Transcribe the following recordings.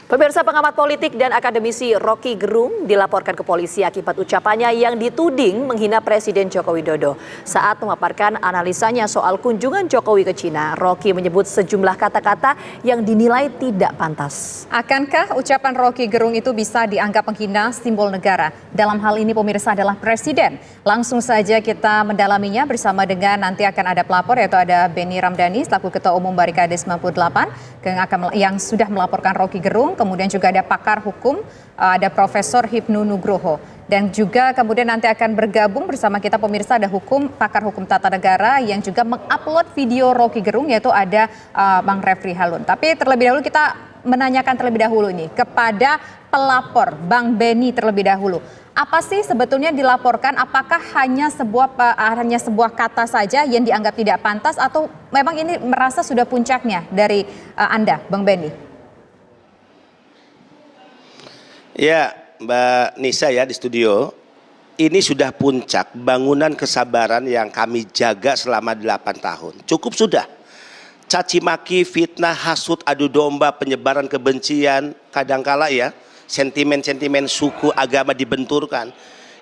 Pemirsa, pengamat politik dan akademisi Rocky Gerung dilaporkan ke polisi akibat ucapannya yang dituding menghina Presiden Joko Widodo. Saat memaparkan analisanya soal kunjungan Jokowi ke Cina, Rocky menyebut sejumlah kata-kata yang dinilai tidak pantas. Akankah ucapan Rocky Gerung itu bisa dianggap menghina simbol negara? Dalam hal ini pemirsa adalah Presiden. Langsung saja kita mendalaminya bersama dengan nanti akan ada pelapor, yaitu ada Benny Ramdhani selaku Ketua Umum Barikade 98 yang sudah melaporkan Rocky Gerung. Kemudian juga ada pakar hukum, ada Profesor Hipnu Nugroho. Dan juga kemudian nanti akan bergabung bersama kita pemirsa ada pakar hukum tata negara yang juga mengupload video Rocky Gerung, yaitu ada Bang Refri Harun. Tapi terlebih dahulu kita menanyakan terlebih dahulu ini kepada pelapor Bang Benny terlebih dahulu. Apa sih sebetulnya dilaporkan? Apakah hanya sebuah kata saja yang dianggap tidak pantas atau memang ini merasa sudah puncaknya dari Anda, Bang Benny? Ya, Mbak Nisa ya di studio, ini sudah puncak bangunan kesabaran yang kami jaga selama 8 tahun. Cukup sudah. Caci maki, fitnah, hasut, adu domba, penyebaran kebencian, kadangkala ya, sentimen-sentimen suku, agama dibenturkan.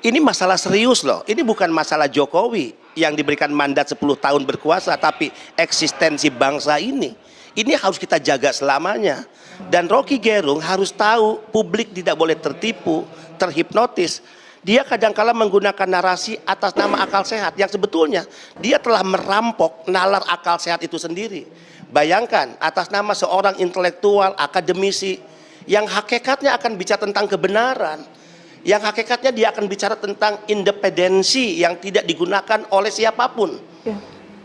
Ini masalah serius loh, ini bukan masalah Jokowi yang diberikan mandat 10 tahun berkuasa, tapi eksistensi bangsa ini. Ini harus kita jaga selamanya. Dan Rocky Gerung harus tahu publik tidak boleh tertipu, terhipnotis. Dia kadangkala menggunakan narasi atas nama akal sehat yang sebetulnya dia telah merampok nalar akal sehat itu sendiri. Bayangkan atas nama seorang intelektual, akademisi yang hakikatnya akan bicara tentang kebenaran, yang hakikatnya dia akan bicara tentang independensi yang tidak digunakan oleh siapapun.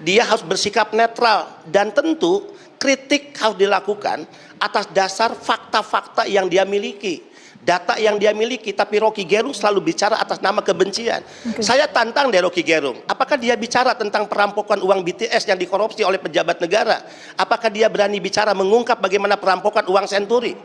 Dia harus bersikap netral dan tentu kritik harus dilakukan atas dasar fakta-fakta yang dia miliki, data yang dia miliki. Tapi Rocky Gerung selalu bicara atas nama kebencian. Saya tantang deh Rocky Gerung, apakah dia bicara tentang perampokan uang BTS yang dikorupsi oleh pejabat negara? Apakah dia berani bicara mengungkap bagaimana perampokan uang Senturi?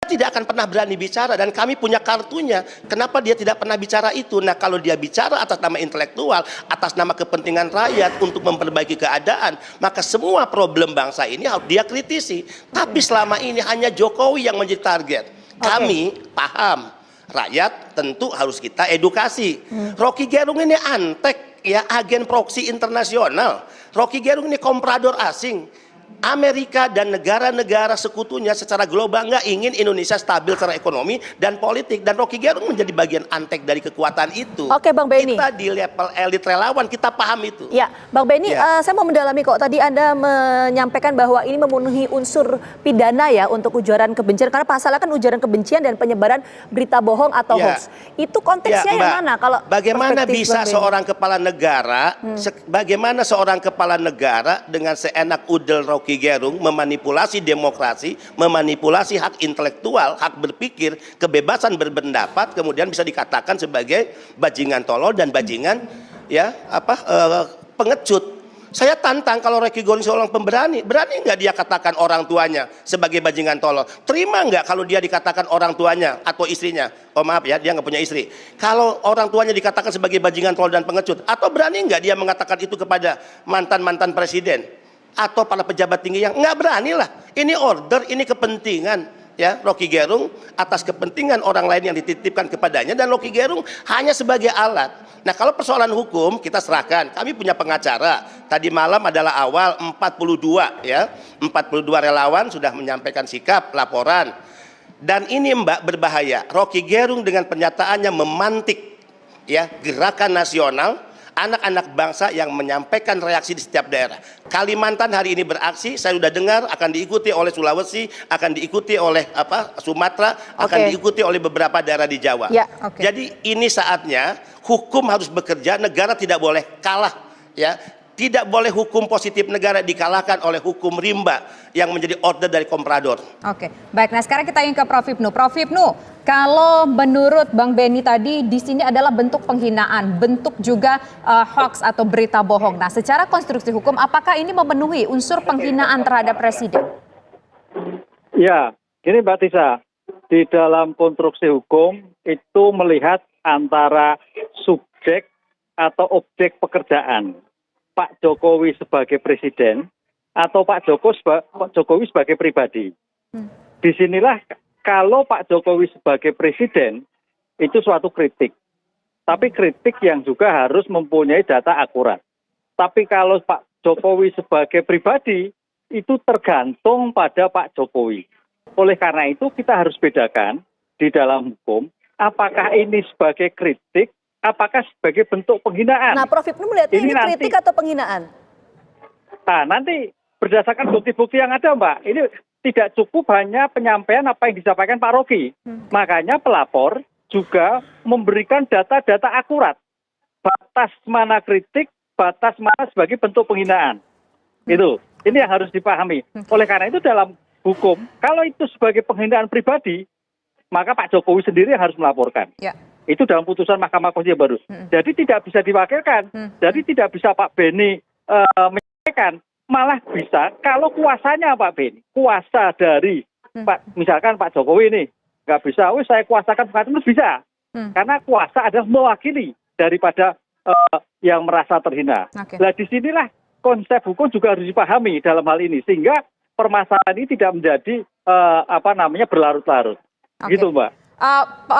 Tidak akan pernah berani bicara, dan kami punya kartunya. Kenapa dia tidak pernah bicara itu? Nah, kalau dia bicara atas nama intelektual, atas nama kepentingan rakyat untuk memperbaiki keadaan, maka semua problem bangsa ini harus dia kritisi. Tapi selama ini hanya Jokowi yang menjadi target. Kami paham, rakyat tentu harus kita edukasi. Rocky Gerung ini antek ya, agen proksi internasional. Rocky Gerung ini komprador asing. Amerika dan negara-negara sekutunya secara global nggak ingin Indonesia stabil secara ekonomi dan politik, dan Rocky Gerung menjadi bagian antek dari kekuatan itu. Oke, Bang Benny. Kita di level elit relawan kita paham itu. Ya, Bang Benny, saya mau mendalami kok. Tadi Anda menyampaikan bahwa ini memenuhi unsur pidana ya untuk ujaran kebencian, karena pasalnya kan ujaran kebencian dan penyebaran berita bohong atau hoax. Itu konteksnya yang mana? Kalau bagaimana bisa seorang kepala negara, bagaimana seorang kepala negara dengan seenak udel Rocky Gerung memanipulasi demokrasi, memanipulasi hak intelektual, hak berpikir, kebebasan berpendapat, kemudian bisa dikatakan sebagai bajingan tolol dan bajingan pengecut. Saya tantang kalau Rocky Gerung seorang pemberani, berani nggak dia katakan orang tuanya sebagai bajingan tolol? Terima nggak kalau dia dikatakan orang tuanya atau istrinya? Oh maaf ya, dia nggak punya istri. Kalau orang tuanya dikatakan sebagai bajingan tolol dan pengecut, atau berani nggak dia mengatakan itu kepada mantan-mantan presiden atau para pejabat tinggi? Yang nggak berani lah. Ini order, ini kepentingan ya Rocky Gerung atas kepentingan orang lain yang dititipkan kepadanya, dan Rocky Gerung hanya sebagai alat. Nah, kalau persoalan hukum kita serahkan. Kami punya pengacara. Tadi malam adalah awal 42 ya. 42 relawan sudah menyampaikan sikap, laporan. Dan ini Mbak berbahaya. Rocky Gerung dengan pernyataannya memantik ya gerakan nasional, anak-anak bangsa yang menyampaikan reaksi di setiap daerah. Kalimantan hari ini beraksi, saya sudah dengar akan diikuti oleh Sulawesi, akan diikuti oleh Sumatera, akan diikuti oleh beberapa daerah di Jawa. Jadi ini saatnya hukum harus bekerja, negara tidak boleh kalah ya. Tidak boleh hukum positif negara dikalahkan oleh hukum rimba yang menjadi order dari komprador. Oke, baik. Nah sekarang kita ingin ke Prof. Hipnu. Prof. Hipnu, kalau menurut Bang Benny tadi di sini adalah bentuk penghinaan, bentuk juga hoax atau berita bohong. Nah secara konstruksi hukum, apakah ini memenuhi unsur penghinaan terhadap presiden? Ya, gini Mbak Tisa, di dalam konstruksi hukum itu melihat antara subjek atau objek pekerjaan. Pak Jokowi sebagai presiden atau Pak Jokowi sebagai pribadi. Disinilah kalau Pak Jokowi sebagai presiden itu suatu kritik. Tapi kritik yang juga harus mempunyai data akurat. Tapi kalau Pak Jokowi sebagai pribadi itu tergantung pada Pak Jokowi. Oleh karena itu kita harus bedakan di dalam hukum apakah ini sebagai kritik, apakah sebagai bentuk penghinaan. Nah, Prof Hipnu melihatnya ini kritik atau penghinaan? Nah, nanti berdasarkan bukti-bukti yang ada, Mbak, ini tidak cukup hanya penyampaian apa yang disampaikan Pak Rocky. Makanya pelapor juga memberikan data-data akurat. Batas mana kritik, batas mana sebagai bentuk penghinaan. Itu. Ini yang harus dipahami. Oleh karena itu dalam hukum, kalau itu sebagai penghinaan pribadi, maka Pak Jokowi sendiri yang harus melaporkan. Ya. Itu dalam putusan Mahkamah Konstitusi yang baru. Jadi tidak bisa diwakilkan. Jadi tidak bisa Pak Beni menyampaikan. Malah bisa kalau kuasanya Pak Beni, kuasa dari misalkan Pak Jokowi ini, nggak bisa, saya kuasakan itu bisa. Karena kuasa adalah mewakili daripada yang merasa terhina. Nah disinilah konsep hukum juga harus dipahami dalam hal ini sehingga permasalahan ini tidak menjadi berlarut-larut. Gitu, Mbak.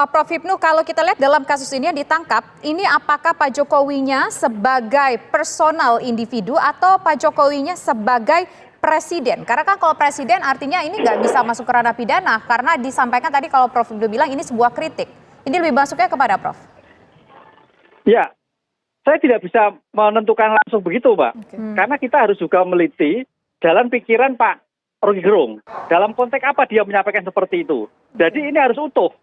Prof Hipnu, kalau kita lihat dalam kasus ini yang ditangkap, ini apakah Pak Jokowinya sebagai personal individu atau Pak Jokowinya sebagai presiden? Karena kan kalau presiden artinya ini nggak bisa masuk ke ranah pidana karena disampaikan tadi kalau Prof Hipnu bilang ini sebuah kritik. Ini lebih masuknya kepada Prof? Ya. Saya tidak bisa menentukan langsung begitu, Mbak. Karena kita harus juga meliti jalan pikiran Pak Rocky Gerung. Dalam konteks apa dia menyampaikan seperti itu. Jadi ini harus utuh.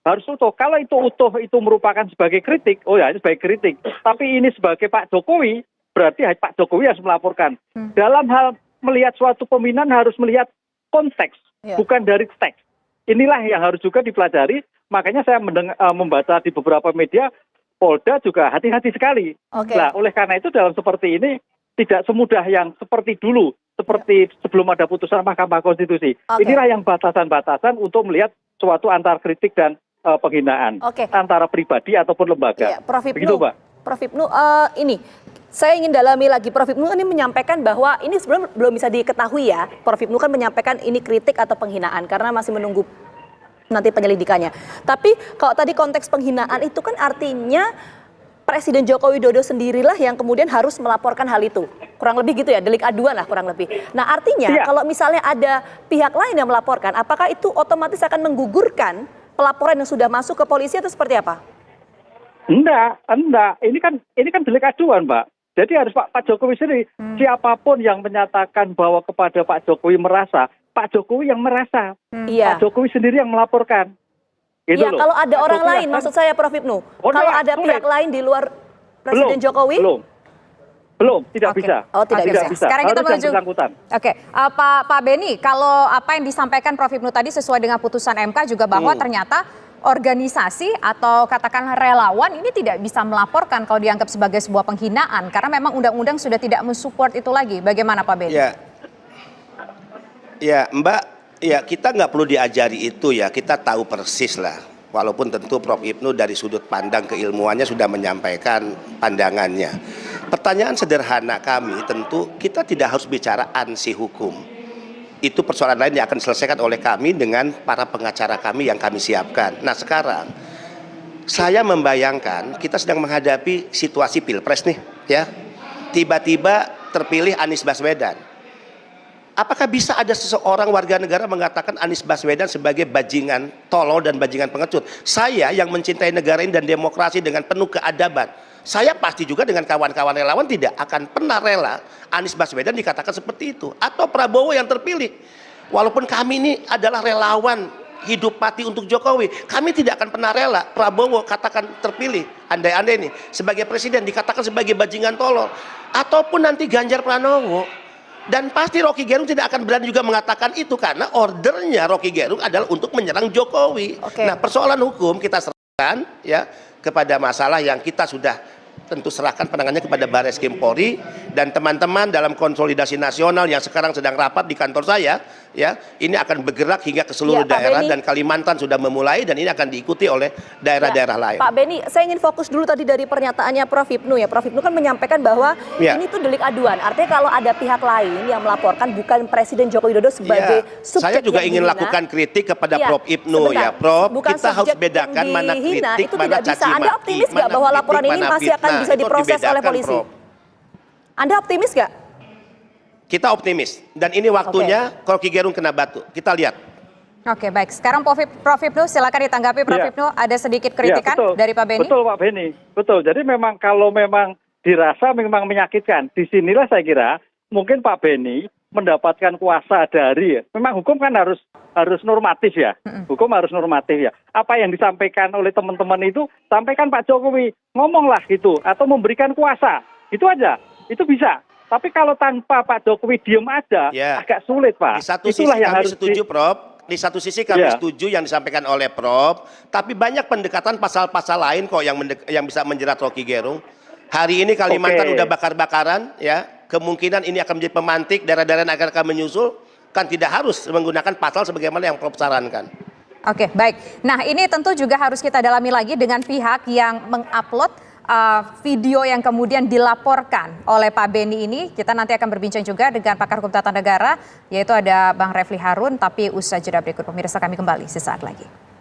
Harus utuh. Kalau itu utuh itu merupakan sebagai kritik, oh ya ini sebagai kritik. Tapi ini sebagai Pak Jokowi, berarti Pak Jokowi harus melaporkan. Dalam hal melihat suatu pemilihan harus melihat konteks, bukan dari teks. Inilah yang harus juga dipelajari. Makanya saya membaca di beberapa media, Polda juga hati-hati sekali. Nah, oleh karena itu dalam seperti ini tidak semudah yang seperti dulu, seperti sebelum ada putusan Mahkamah Konstitusi. Inilah yang batasan-batasan untuk melihat suatu antar kritik dan penghinaan antara pribadi ataupun lembaga. Prof Hipnu, begitu, Mbak. Prof Hipnu, ini saya ingin dalami lagi. Prof Hipnu ini menyampaikan bahwa ini sebenarnya belum bisa diketahui ya. Prof Hipnu kan menyampaikan ini kritik atau penghinaan karena masih menunggu nanti penyelidikannya. Tapi kalau tadi konteks penghinaan itu kan artinya Presiden Joko Widodo sendirilah yang kemudian harus melaporkan hal itu. Kurang lebih gitu ya, delik aduan lah kurang lebih. Nah artinya kalau misalnya ada pihak lain yang melaporkan, apakah itu otomatis akan menggugurkan pelaporan yang sudah masuk ke polisi atau seperti apa? Enggak. Ini kan delik aduan, Mbak. Jadi harus Pak Jokowi sendiri. Siapapun yang menyatakan bahwa kepada Pak Jokowi merasa, Pak Jokowi yang merasa. Pak Jokowi sendiri yang melaporkan. Gitu ya, kalau ada orang lain, maksud saya Prof Hipnu. Kalau ada pihak lain di luar Presiden Jokowi? Belum, tidak bisa. Oh, tidak bisa. Sekarang kita menuju. Pak Beni, kalau apa yang disampaikan Prof Hipnu tadi sesuai dengan putusan MK juga bahwa ternyata organisasi atau katakanlah relawan ini tidak bisa melaporkan kalau dianggap sebagai sebuah penghinaan karena memang undang-undang sudah tidak mensupport itu lagi. Bagaimana Pak Beni? Ya, Mbak, ya kita nggak perlu diajari itu ya, kita tahu persis lah. Walaupun tentu Prof Hipnu dari sudut pandang keilmuannya sudah menyampaikan pandangannya. Pertanyaan sederhana kami tentu kita tidak harus bicara ansi hukum. Itu persoalan lain yang akan diselesaikan oleh kami dengan para pengacara kami yang kami siapkan. Nah sekarang saya membayangkan kita sedang menghadapi situasi pilpres nih ya. Tiba-tiba terpilih Anies Baswedan. Apakah bisa ada seseorang warga negara mengatakan Anies Baswedan sebagai bajingan tolol dan bajingan pengecut? Saya yang mencintai negara ini dan demokrasi dengan penuh keadaban, saya pasti juga dengan kawan-kawan relawan tidak akan pernah rela Anies Baswedan dikatakan seperti itu. Atau Prabowo yang terpilih. Walaupun kami ini adalah relawan hidup mati untuk Jokowi, kami tidak akan pernah rela Prabowo katakan terpilih, andai-andai ini sebagai presiden dikatakan sebagai bajingan tolol. Ataupun nanti Ganjar Pranowo. Dan pasti Rocky Gerung tidak akan berani juga mengatakan itu karena ordernya Rocky Gerung adalah untuk menyerang Jokowi. Nah, persoalan hukum kita serahkan ya kepada masalah yang kita sudah tentu serahkan penanganannya kepada Barreskrim Polri dan teman-teman dalam konsolidasi nasional yang sekarang sedang rapat di kantor saya ya, ini akan bergerak hingga ke seluruh Ya, Pak daerah Beni. dan Kalimantan sudah memulai dan ini akan diikuti oleh daerah-daerah lain. Pak Beni, saya ingin fokus dulu tadi dari pernyataannya Prof. Hipnu ya. Prof. Hipnu kan menyampaikan bahwa Ya. ini tuh delik aduan. Artinya kalau ada pihak lain yang melaporkan bukan Presiden Joko Widodo sebagai Ya, subjek saya juga yang ingin dihina. lakukan kritik kepada Ya, Prof. Hipnu ya, sebentar. Prof. Bukan Kita harus subjek bedakan yang mana dihina, kritik, itu mana tidak bisa. caci Anda maki, optimis nggak mana bahwa kritik, laporan ini mana pasti akan fitnah. bisa Itu diproses oleh dibedakan, polisi? Prof. Anda optimis nggak? Kita optimis dan ini waktunya Rocky Gerung kena batu. Kita lihat. Oke, baik. Sekarang Prof. Hipnu, silakan ditanggapi Prof. Iya. Hipnu. Ada sedikit kritikan betul. dari Pak Beni? Betul Pak Beni, betul. Jadi memang kalau memang dirasa memang menyakitkan, disinilah saya kira mungkin Pak Beni mendapatkan kuasa dari, memang hukum kan harus normatif ya, hukum harus normatif ya. Apa yang disampaikan oleh teman-teman itu, sampaikan Pak Jokowi, ngomonglah gitu, atau memberikan kuasa, itu aja, itu bisa. Tapi kalau tanpa Pak Jokowi diem aja, Ya. agak sulit Pak. Di satu sisi kami harus setuju, Prof. Di satu sisi kami Iya. setuju yang disampaikan oleh Prof. Tapi banyak pendekatan pasal-pasal lain kok yang bisa menjerat Rocky Gerung. Hari ini Kalimantan Oke. udah bakar-bakaran, ya. Kemungkinan ini akan menjadi pemantik daerah-daerah yang akan menyusul. Kan tidak harus menggunakan pasal sebagaimana yang Prof sarankan. Oke, baik. Nah, ini tentu juga harus kita dalami lagi dengan pihak yang mengupload video yang kemudian dilaporkan oleh Pak Beni ini. Kita nanti akan berbincang juga dengan pakar hukum tata negara, yaitu ada Bang Refli Harun. Tapi usaha jeda berikut, pemirsa, kami kembali sesaat lagi.